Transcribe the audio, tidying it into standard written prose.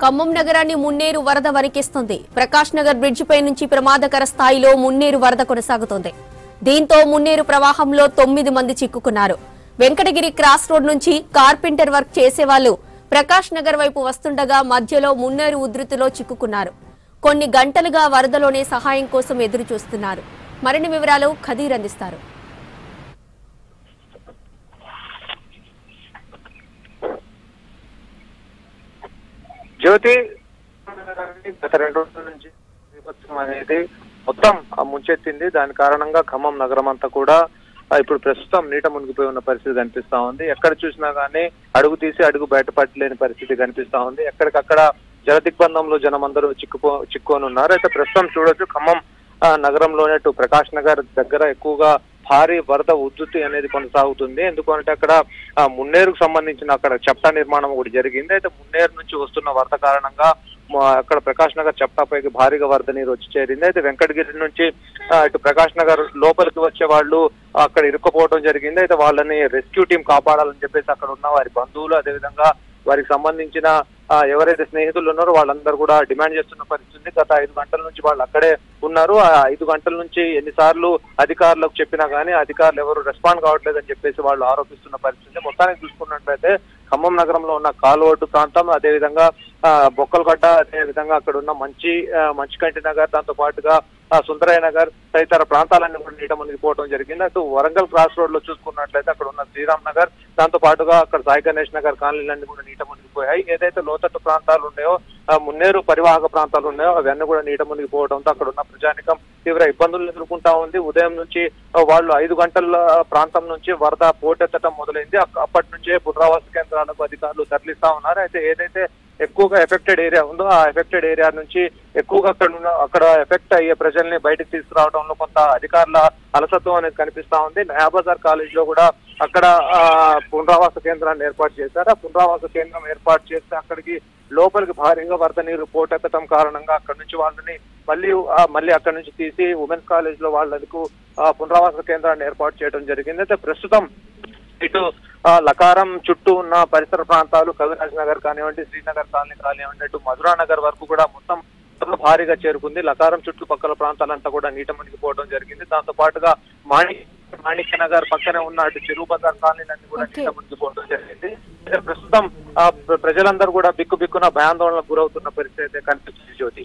ఖమ్మం నగరాన్ని మున్నేరు వరద వణికిస్తుంది. ప్రకాష్ నగర్ బ్రిడ్జి పై నుంచి ప్రమాదకర స్థాయిలో మున్నేరు వరద కొనసాగుతోంది. దీంతో మున్నేరు ప్రవాహంలో 9 మంది చిక్కుకున్నారు. వెంకటగిరి క్రాస్ రోడ్ నుంచి కార్పెంటర్ వర్క్ చేసేవాళ్లు ప్రకాష్ నగర్ వైపు వస్తుండగా మధ్యలో మున్నేరు ఉధృతిలో చిక్కుకున్నారు. కొన్ని గంటలుగా వరదలోనే సహాయం కోసం ఎదురు చూస్తున్నారు. మరిన్ని వివరాలు ఖదీర్ అందిస్తారు. జ్యోతి గత 2 రోజుల నుంచి విపత్సం అనేది మొత్తం ముంచెత్తింది. దాని కారణంగా ఖమ్మం నగరం అంతా కూడా ఇప్పుడు ప్రస్తుతం నీట మునిగిపోయి ఉన్న పరిస్థితి కనిపిస్తా ఉంది. ఎక్కడ చూసినా గానీ అడుగు తీసి అడుగు బయటపడలేని పరిస్థితి కనిపిస్తా ఉంది. ఎక్కడికక్కడ జలదిగ్బంధంలో జనం అందరూ చిక్కుకొని ఉన్నారు. అయితే ప్రస్తుతం చూడొచ్చు ఖమ్మం నగరంలోనే ప్రకాష్ నగర్ దగ్గర ఎక్కువగా భారీ వరద ఉధృతి అనేది కొనసాగుతుంది. ఎందుకంటే అక్కడ మున్నేరుకు సంబంధించిన అక్కడ చప్టా నిర్మాణం కూడా జరిగింది. అయితే మున్నేరు నుంచి వస్తున్న వరద కారణంగా అక్కడ ప్రకాష్ నగర్ చప్టాపైకి భారీగా వరద నీరు వచ్చి చేరింది. అయితే వెంకటగిరి నుంచి ఇటు ప్రకాష్ నగర్ లోపలికి వచ్చే వాళ్ళు అక్కడ ఇరుక్కుపోవడం జరిగింది. అయితే వాళ్ళని రెస్క్యూ టీం కాపాడాలని చెప్పేసి అక్కడ ఉన్న వారి బంధువులు, అదేవిధంగా వారికి సంబంధించిన ఎవరైతే స్నేహితులు ఉన్నారో వాళ్ళందరూ కూడా డిమాండ్ చేస్తున్న పరిస్థితి. గత 5 గంటల నుంచి వాళ్ళు అక్కడే ఉన్నారు. ఆ 5 గంటల నుంచి ఎన్నిసార్లు అధికారులకు చెప్పినా గానీ అధికారులు ఎవరు రెస్పాండ్ కావట్లేదని చెప్పేసి వాళ్ళు ఆరోపిస్తున్న పరిస్థితి. మొత్తానికి చూసుకున్నట్లయితే ఖమ్మం నగరంలో ఉన్న కాలువడ్డు ప్రాంతం, అదేవిధంగా బొక్కలగడ్డ, అదేవిధంగా అక్కడ ఉన్న మంచికంటి నగర్, దాంతో పాటుగా సుందరయ్య నగర్ తదితర ప్రాంతాలన్నీ కూడా నీట మునిగిపోవడం జరిగింది. అటు వరంగల్ క్రాస్ రోడ్ లో చూసుకున్నట్లయితే అక్కడ ఉన్న శ్రీరామ్ నగర్, దాంతో పాటుగా అక్కడ సాయి గణేష్ నగర్ కాలనీలన్నీ కూడా నీట మునిగిపోయాయి. ఏదైతే లోతట్టు ప్రాంతాలు ఉన్నాయో, మున్నేరు పరివాహక ప్రాంతాలు ఉన్నాయో అవన్నీ కూడా నీట మునిగిపోవడంతో అక్కడ ఉన్న ప్రజానికం తీవ్ర ఇబ్బందులు ఎదుర్కొంటా ఉంది. ఉదయం నుంచి వాళ్ళు 5 గంటల ప్రాంతం నుంచి వరద పోటెత్తడం మొదలైంది. అప్పటి నుంచే పునరావాస కేంద్రాలకు అధికారులు తరలిస్తా ఉన్నారు. అయితే ఏదైతే ఎక్కువగా ఎఫెక్టెడ్ ఏరియా ఉందో ఆ ఎఫెక్టెడ్ ఏరియా నుంచి ఎక్కువగా అక్కడ ఎఫెక్ట్ అయ్యే ప్రజల్ని బయటకు తీసుకురావడంలో కొంత అధికారుల అలసత్వం అనేది కనిపిస్తా ఉంది. నయాబజార్ కాలేజ్ లో కూడా అక్కడ పునరావాస కేంద్రాన్ని ఏర్పాటు చేశారు. ఆ పునరావాస కేంద్రం ఏర్పాటు చేస్తే అక్కడికి లోపలికి భారీగా వరద నీరు పోటెత్తడం కారణంగా అక్కడి నుంచి వాళ్ళని మళ్ళీ అక్కడి నుంచి తీసి ఉమెన్స్ కాలేజ్ లో వాళ్ళకు పునరావాస కేంద్రాన్ని ఏర్పాటు చేయడం జరిగింది. అయితే ప్రస్తుతం ఇటు లకారం చుట్టూ ఉన్న పరిసర ప్రాంతాలు, కవిరాజ్ నగర్ కానివ్వండి, శ్రీనగర్ కాలనీ కానివ్వండి, ఇటు మధురా నగర్ వరకు కూడా మొత్తం భారీగా చేరుకుంది. లకారం చుట్టుపక్కల ప్రాంతాలంతా కూడా నీట మునిగిపోవడం జరిగింది. దాంతో పాటుగా మాణిక్య నగర్ పక్కనే ఉన్న అటు చెరువు బజార్ కాలనీలన్నీ కూడా నీట మునిగిపోవడం జరిగింది. ప్రస్తుతం ప్రజలందరూ కూడా బిక్కున భయాందోళనకు గురవుతున్న పరిస్థితి కనిపిస్తుంది. జ్యోతి.